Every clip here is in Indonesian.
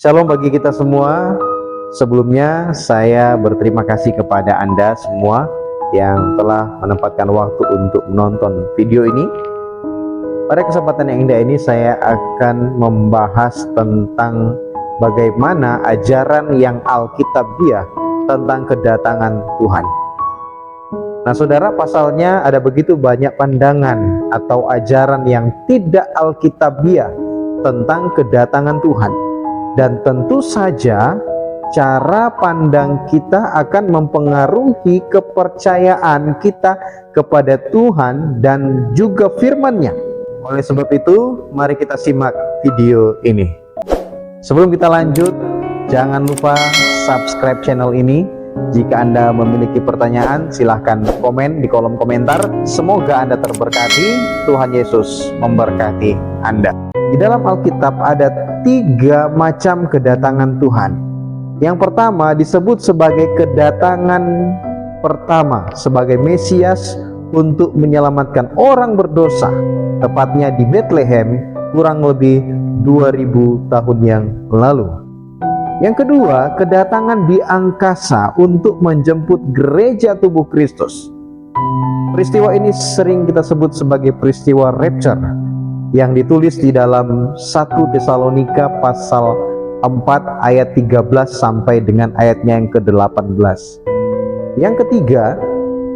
Shalom bagi kita semua. Sebelumnya saya berterima kasih kepada Anda semua yang telah menempatkan waktu untuk menonton video ini. Pada kesempatan yang indah ini saya akan membahas tentang bagaimana ajaran yang alkitabiah tentang kedatangan Tuhan. Nah saudara, pasalnya ada begitu banyak pandangan atau ajaran yang tidak alkitabiah tentang kedatangan Tuhan. Dan tentu saja cara pandang kita akan mempengaruhi kepercayaan kita kepada Tuhan dan juga firman-Nya. Oleh sebab itu, mari kita simak video ini. Sebelum kita lanjut, jangan lupa subscribe channel ini. Jika Anda memiliki pertanyaan, silahkan komen di kolom komentar. Semoga Anda terberkati. Tuhan Yesus memberkati Anda. Di dalam Alkitab ada 3 macam kedatangan Tuhan. Yang pertama disebut sebagai kedatangan pertama, sebagai Mesias untuk menyelamatkan orang berdosa, tepatnya di Bethlehem kurang lebih 2000 tahun yang lalu. Yang kedua, kedatangan di angkasa untuk menjemput gereja tubuh Kristus. Peristiwa ini sering kita sebut sebagai peristiwa rapture, yang ditulis di dalam 1 Tesalonika pasal 4 ayat 13 sampai dengan ayatnya yang ke-18. Yang ketiga,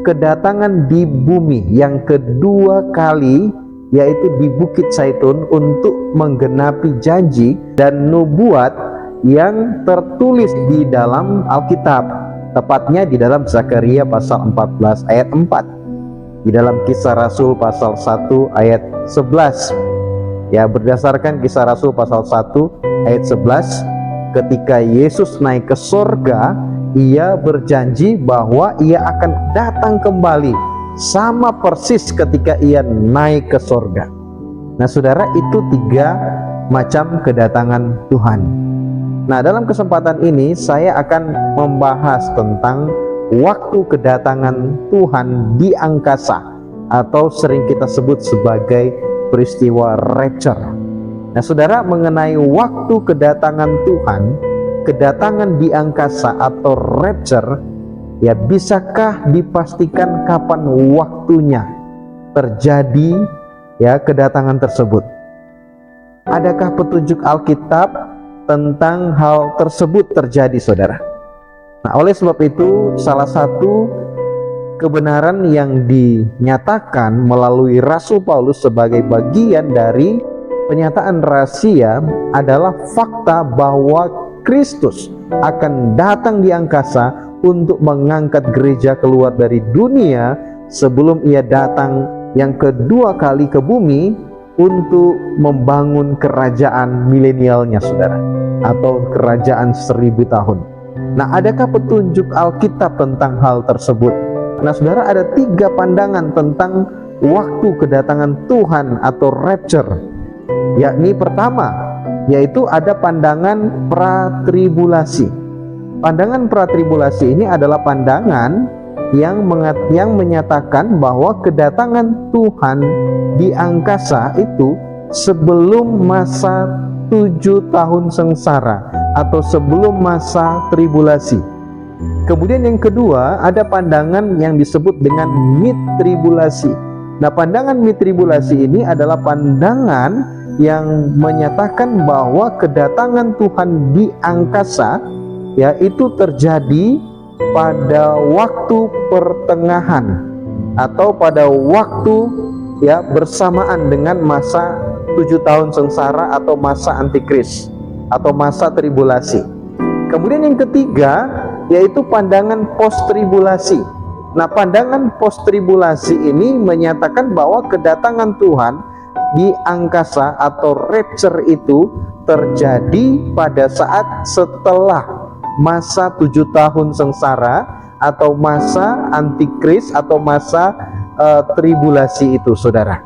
kedatangan di bumi yang kedua kali, yaitu di Bukit Zaitun untuk menggenapi janji dan nubuat yang tertulis di dalam Alkitab, tepatnya di dalam Zakaria pasal 14 ayat 4, di dalam Kisah Rasul pasal 1 ayat 11. Ya, berdasarkan Kisah Rasul pasal 1 ayat 11, ketika Yesus naik ke sorga, ia berjanji bahwa ia akan datang kembali sama persis ketika ia naik ke sorga. Nah saudara, itu 3 macam kedatangan Tuhan. Nah dalam kesempatan ini saya akan membahas tentang waktu kedatangan Tuhan di angkasa, atau sering kita sebut sebagai peristiwa rapture. Nah saudara, mengenai waktu kedatangan Tuhan, kedatangan di angkasa atau rapture, ya bisakah dipastikan kapan waktunya terjadi ya kedatangan tersebut? Adakah petunjuk Alkitab tentang hal tersebut terjadi, saudara? Nah oleh sebab itu, salah satu kebenaran yang dinyatakan melalui Rasul Paulus sebagai bagian dari penyataan rahasia adalah fakta bahwa Kristus akan datang di angkasa untuk mengangkat gereja keluar dari dunia sebelum ia datang yang kedua kali ke bumi untuk membangun kerajaan milenialnya, saudara, atau kerajaan 1000 tahun. Nah adakah petunjuk Alkitab tentang hal tersebut? Nah saudara, ada 3 pandangan tentang waktu kedatangan Tuhan atau rapture. Yakni pertama, yaitu ada pandangan pratribulasi. Pandangan pratribulasi ini adalah pandangan yang menyatakan bahwa kedatangan Tuhan di angkasa itu sebelum masa 7 tahun sengsara atau sebelum masa tribulasi. Kemudian yang kedua, ada pandangan yang disebut dengan mid-tribulasi. Nah pandangan mid-tribulasi ini adalah pandangan yang menyatakan bahwa kedatangan Tuhan di angkasa yaitu terjadi pada waktu pertengahan atau pada waktu ya bersamaan dengan masa 7 tahun sengsara atau masa antikris atau masa tribulasi. Kemudian yang ketiga yaitu pandangan post-tribulasi. Nah pandangan post-tribulasi ini menyatakan bahwa kedatangan Tuhan di angkasa atau rapture itu terjadi pada saat setelah masa 7 tahun sengsara atau masa antikris atau masa tribulasi itu, saudara.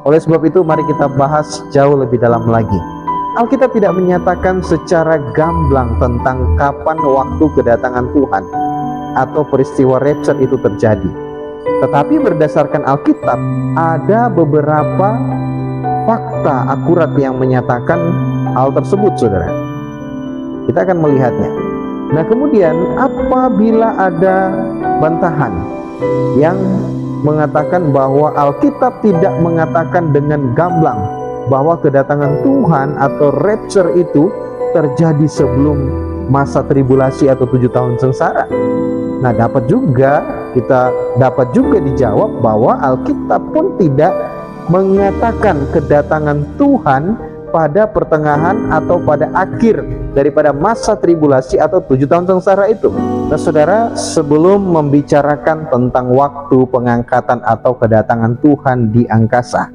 Oleh sebab itu mari kita bahas jauh lebih dalam lagi. Alkitab tidak menyatakan secara gamblang tentang kapan waktu kedatangan Tuhan atau peristiwa rapture itu terjadi. Tetapi berdasarkan Alkitab ada beberapa fakta akurat yang menyatakan hal tersebut, saudara. Kita akan melihatnya. Nah, kemudian apabila ada bantahan yang mengatakan bahwa Alkitab tidak mengatakan dengan gamblang bahwa kedatangan Tuhan atau rapture itu terjadi sebelum masa tribulasi atau 7 tahun sengsara. Nah, kita dapat juga dijawab bahwa Alkitab pun tidak mengatakan kedatangan Tuhan pada pertengahan atau pada akhir daripada masa tribulasi atau 7 tahun sengsara itu. Nah, saudara, sebelum membicarakan tentang waktu pengangkatan atau kedatangan Tuhan di angkasa,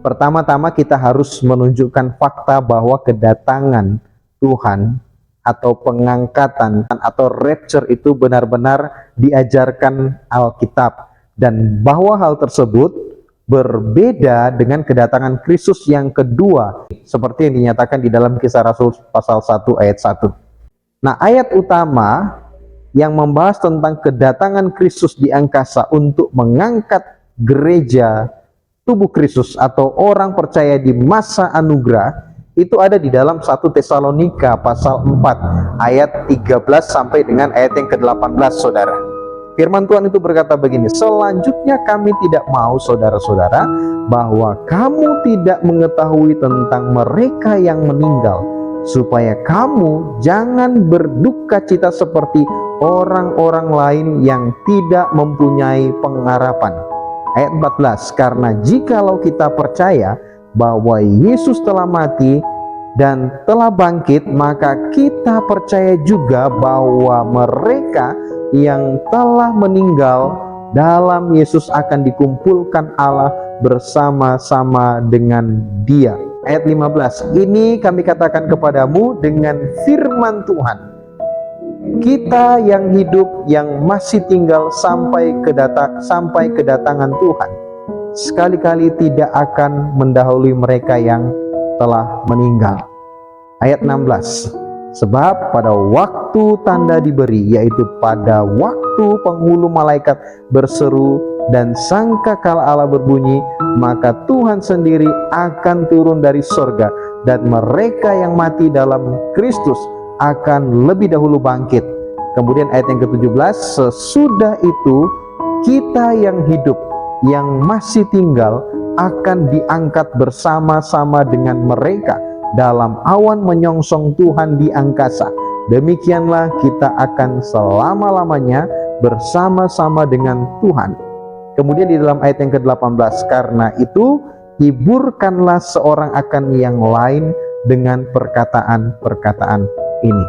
pertama-tama kita harus menunjukkan fakta bahwa kedatangan Tuhan atau pengangkatan atau rapture itu benar-benar diajarkan Alkitab, dan bahwa hal tersebut berbeda dengan kedatangan Kristus yang kedua seperti yang dinyatakan di dalam Kisah Rasul pasal 1 ayat 1. Nah, ayat utama yang membahas tentang kedatangan Kristus di angkasa untuk mengangkat gereja tubuh Kristus atau orang percaya di masa anugerah itu ada di dalam 1 Tesalonika pasal 4 ayat 13 sampai dengan ayat yang ke-18, saudara. Firman Tuhan itu berkata begini, selanjutnya kami tidak mau saudara-saudara bahwa kamu tidak mengetahui tentang mereka yang meninggal, supaya kamu jangan berduka cita seperti orang-orang lain yang tidak mempunyai pengharapan. Ayat 14, karena jikalau kita percaya bahwa Yesus telah mati dan telah bangkit, maka kita percaya juga bahwa mereka yang telah meninggal dalam Yesus akan dikumpulkan Allah bersama-sama dengan Dia. Ayat 15, ini kami katakan kepadamu dengan firman Tuhan, kita yang hidup yang masih tinggal sampai kedatangan Tuhan sekali-kali tidak akan mendahului mereka yang telah meninggal. Ayat 16, sebab pada waktu tanda diberi, yaitu pada waktu penghulu malaikat berseru dan sangkakala Allah berbunyi, maka Tuhan sendiri akan turun dari sorga, dan mereka yang mati dalam Kristus akan lebih dahulu bangkit. Kemudian ayat yang ke-17, sesudah itu kita yang hidup yang masih tinggal akan diangkat bersama-sama dengan mereka dalam awan menyongsong Tuhan di angkasa. Demikianlah kita akan selama-lamanya bersama-sama dengan Tuhan. Kemudian di dalam ayat yang ke-18, karena itu hiburkanlah seorang akan yang lain dengan perkataan-perkataan ini.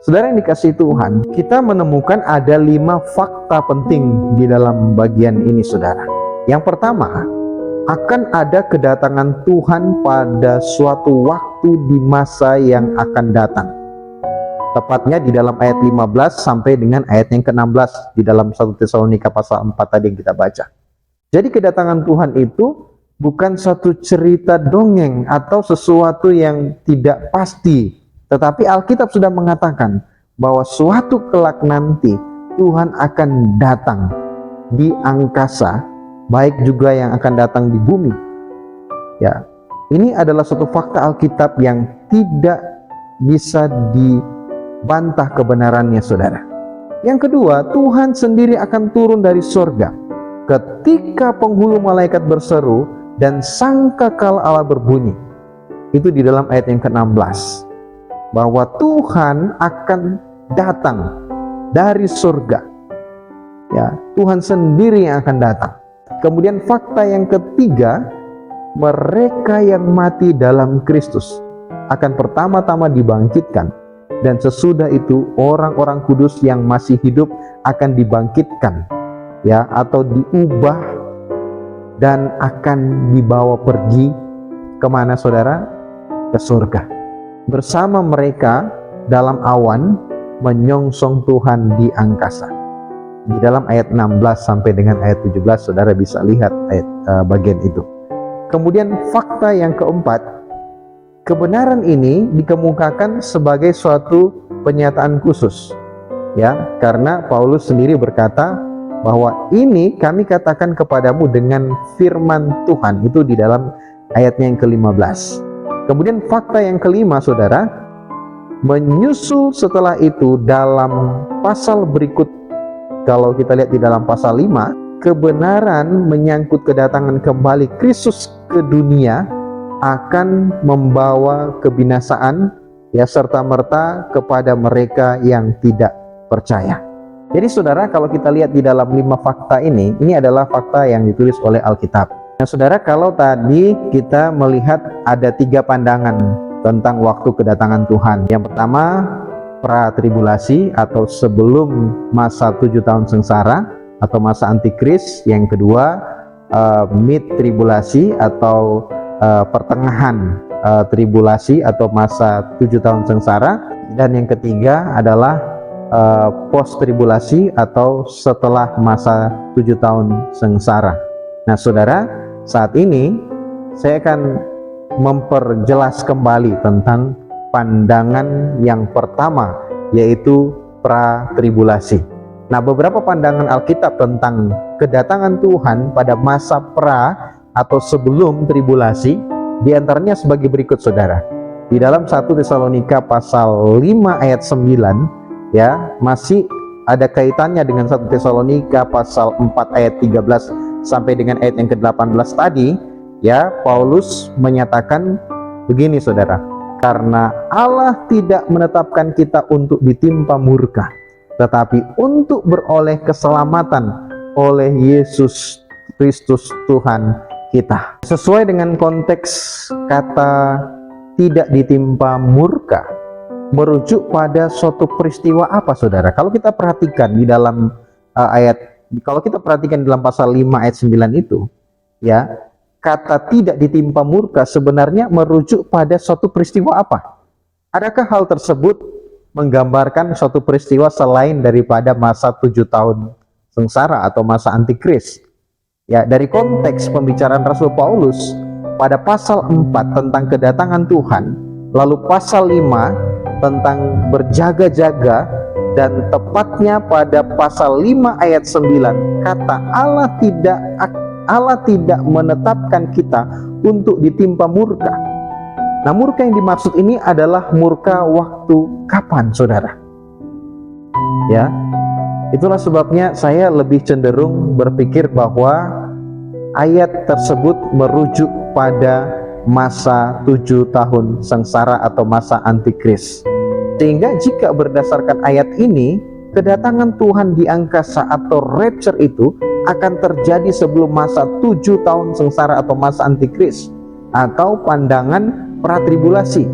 Saudara yang dikasihi Tuhan, kita menemukan ada 5 fakta penting di dalam bagian ini, saudara. Yang pertama, akan ada kedatangan Tuhan pada suatu waktu di masa yang akan datang. Tepatnya di dalam ayat 15 sampai dengan ayat yang ke-16 di dalam 1 Tesalonika pasal 4 tadi yang kita baca. Jadi kedatangan Tuhan itu bukan satu cerita dongeng atau sesuatu yang tidak pasti, tetapi Alkitab sudah mengatakan bahwa suatu kelak nanti Tuhan akan datang di angkasa, baik juga yang akan datang di bumi. Ya, ini adalah suatu fakta Alkitab yang tidak bisa dibantah kebenarannya, saudara. Yang kedua, Tuhan sendiri akan turun dari sorga ketika penghulu malaikat berseru dan sangkakala Allah berbunyi. Itu di dalam ayat yang ke-16, bahwa Tuhan akan datang dari surga. Ya, Tuhan sendiri yang akan datang. Kemudian fakta yang ketiga, mereka yang mati dalam Kristus akan pertama-tama dibangkitkan, dan sesudah itu orang-orang kudus yang masih hidup akan dibangkitkan, ya, atau diubah dan akan dibawa pergi kemana, saudara? Ke surga. Bersama mereka dalam awan menyongsong Tuhan di angkasa. Di dalam ayat 16 sampai dengan ayat 17 saudara bisa lihat ayat bagian itu. Kemudian fakta yang keempat, kebenaran ini dikemukakan sebagai suatu penyataan khusus, ya, karena Paulus sendiri berkata bahwa ini kami katakan kepadamu dengan firman Tuhan, itu di dalam ayatnya yang ke-15. Kemudian fakta yang kelima, saudara, Menyusul setelah itu dalam pasal berikut, kalau kita lihat di dalam pasal 5, kebenaran menyangkut kedatangan kembali Kristus ke dunia akan membawa kebinasaan, ya, serta-merta kepada mereka yang tidak percaya. Jadi saudara, kalau kita lihat di dalam 5 fakta ini adalah fakta yang ditulis oleh Alkitab. Nah saudara, kalau tadi kita melihat ada 3 pandangan tentang waktu kedatangan Tuhan. Yang pertama, pra-tribulasi atau sebelum masa 7 tahun sengsara atau masa antikris. Yang kedua, mid-tribulasi atau pertengahan tribulasi atau masa 7 tahun sengsara. Dan yang ketiga adalah post-tribulasi atau setelah masa 7 tahun sengsara. Nah saudara, saat ini saya akan memperjelas kembali tentang pandangan yang pertama, yaitu pra-tribulasi. Nah, beberapa pandangan Alkitab tentang kedatangan Tuhan pada masa pra atau sebelum tribulasi, diantaranya sebagai berikut saudara. Di dalam 1 Tesalonika pasal 5 ayat 9, ya, masih ada kaitannya dengan 1 Tesalonika pasal 4 ayat 13 sampai dengan ayat yang ke-18 tadi. Ya, Paulus menyatakan begini saudara, karena Allah tidak menetapkan kita untuk ditimpa murka, tetapi untuk beroleh keselamatan oleh Yesus Kristus Tuhan kita. Sesuai dengan konteks kata tidak ditimpa murka, merujuk pada suatu peristiwa apa saudara? Kalau kita perhatikan di dalam kalau kita perhatikan dalam pasal 5 ayat 9 itu, ya, kata tidak ditimpa murka sebenarnya merujuk pada suatu peristiwa apa? Adakah hal tersebut menggambarkan suatu peristiwa selain daripada masa 7 tahun sengsara atau masa antikris? Ya, dari konteks pembicaraan Rasul Paulus pada pasal 4 tentang kedatangan Tuhan, lalu pasal 5 tentang berjaga-jaga, dan tepatnya pada pasal 5 ayat 9 kata Allah tidak menetapkan kita untuk ditimpa murka. Nah, murka yang dimaksud ini adalah murka waktu kapan saudara? Ya, itulah sebabnya saya lebih cenderung berpikir bahwa ayat tersebut merujuk pada masa 7 tahun sengsara atau masa antikris. Sehingga jika berdasarkan ayat ini, kedatangan Tuhan di angkasa atau rapture itu akan terjadi sebelum masa 7 tahun sengsara atau masa antikris atau pandangan pratribulasi.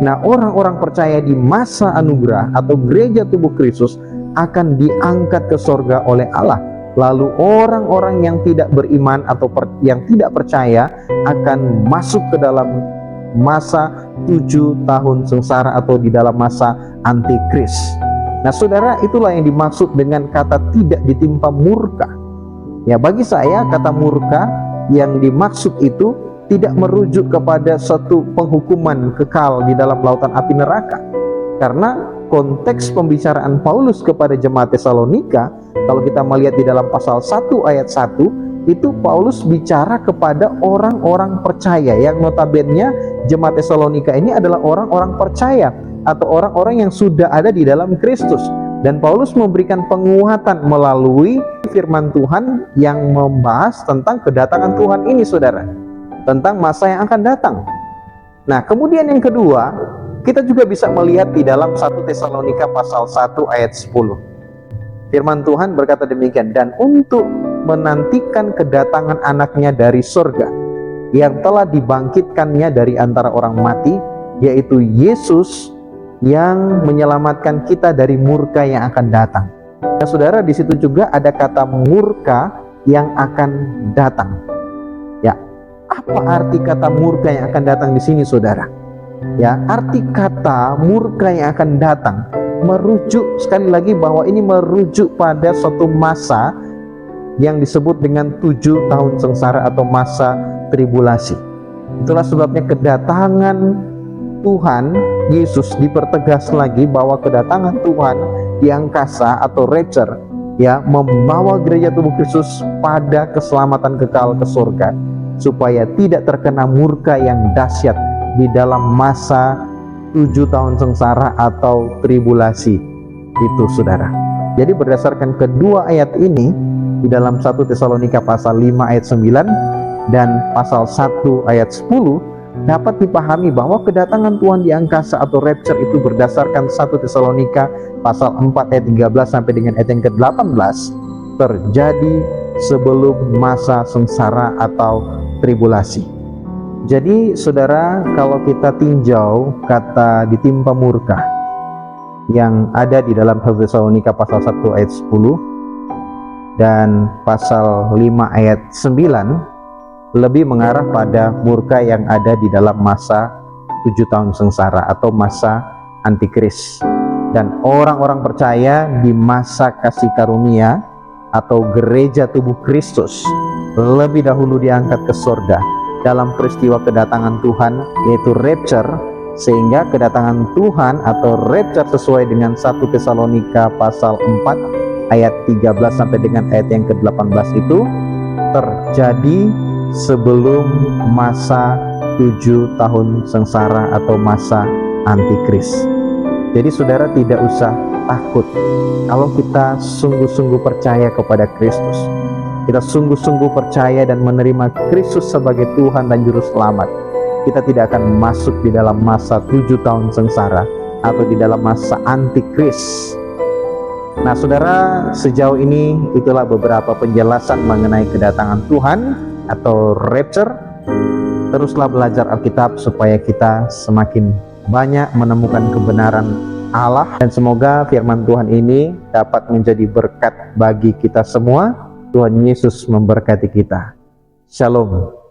Nah, orang-orang percaya di masa anugerah atau gereja tubuh Kristus akan diangkat ke sorga oleh Allah. Lalu orang-orang yang tidak beriman atau yang tidak percaya akan masuk ke dalam masa 7 tahun sengsara atau di dalam masa antikris. Nah saudara, itulah yang dimaksud dengan kata tidak ditimpa murka. Ya, bagi saya kata murka yang dimaksud itu tidak merujuk kepada suatu penghukuman kekal di dalam lautan api neraka. Karena konteks pembicaraan Paulus kepada jemaat Tesalonika, kalau kita melihat di dalam pasal 1 ayat 1, itu Paulus bicara kepada orang-orang percaya yang notabene jemaat Tesalonika ini adalah orang-orang percaya atau orang-orang yang sudah ada di dalam Kristus. Dan Paulus memberikan penguatan melalui firman Tuhan yang membahas tentang kedatangan Tuhan ini saudara, tentang masa yang akan datang. Nah kemudian yang kedua, kita juga bisa melihat di dalam 1 Tesalonika pasal 1 ayat 10. Firman Tuhan berkata demikian, dan untuk menantikan kedatangan anaknya dari surga, yang telah dibangkitkannya dari antara orang mati, yaitu Yesus yang menyelamatkan kita dari murka yang akan datang. Nah, saudara, di situ juga ada kata murka yang akan datang. Ya, apa arti kata murka yang akan datang di sini, saudara? Ya, arti kata murka yang akan datang merujuk sekali lagi bahwa ini merujuk pada suatu masa yang disebut dengan 7 tahun sengsara atau masa tribulasi. Itulah sebabnya kedatangan Tuhan Yesus dipertegas lagi bahwa kedatangan Tuhan di angkasa atau rapture, ya, membawa gereja tubuh Kristus pada keselamatan kekal ke surga, supaya tidak terkena murka yang dahsyat di dalam masa 7 tahun sengsara atau tribulasi itu, saudara. Jadi berdasarkan kedua ayat ini di dalam 1 Tesalonika pasal 5 ayat 9 dan pasal 1 ayat 10, dapat dipahami bahwa kedatangan Tuhan di angkasa atau rapture itu berdasarkan 1 Tesalonika pasal 4 ayat 13 sampai dengan ayat yang ke-18 terjadi sebelum masa sengsara atau tribulasi. Jadi saudara, kalau kita tinjau kata ditimpa murka yang ada di dalam 1 Tesalonika pasal 1 ayat 10 dan pasal 5 ayat 9 lebih mengarah pada murka yang ada di dalam masa 7 tahun sengsara atau masa antikris. Dan orang-orang percaya di masa kasih karunia atau gereja tubuh Kristus lebih dahulu diangkat ke surga dalam peristiwa kedatangan Tuhan, yaitu rapture, sehingga kedatangan Tuhan atau rapture sesuai dengan 1 Tesalonika pasal 4 ayat 13 sampai dengan ayat yang ke-18 itu terjadi sebelum masa 7 tahun sengsara atau masa antikris. Jadi saudara tidak usah takut kalau kita sungguh-sungguh percaya kepada Kristus. Kita sungguh-sungguh percaya dan menerima Kristus sebagai Tuhan dan Juru Selamat. Kita tidak akan masuk di dalam masa 7 tahun sengsara atau di dalam masa antikris. Nah saudara, sejauh ini itulah beberapa penjelasan mengenai kedatangan Tuhan atau rapture. Teruslah belajar Alkitab supaya kita semakin banyak menemukan kebenaran Allah, dan semoga firman Tuhan ini dapat menjadi berkat bagi kita semua. Tuhan Yesus memberkati kita. Shalom.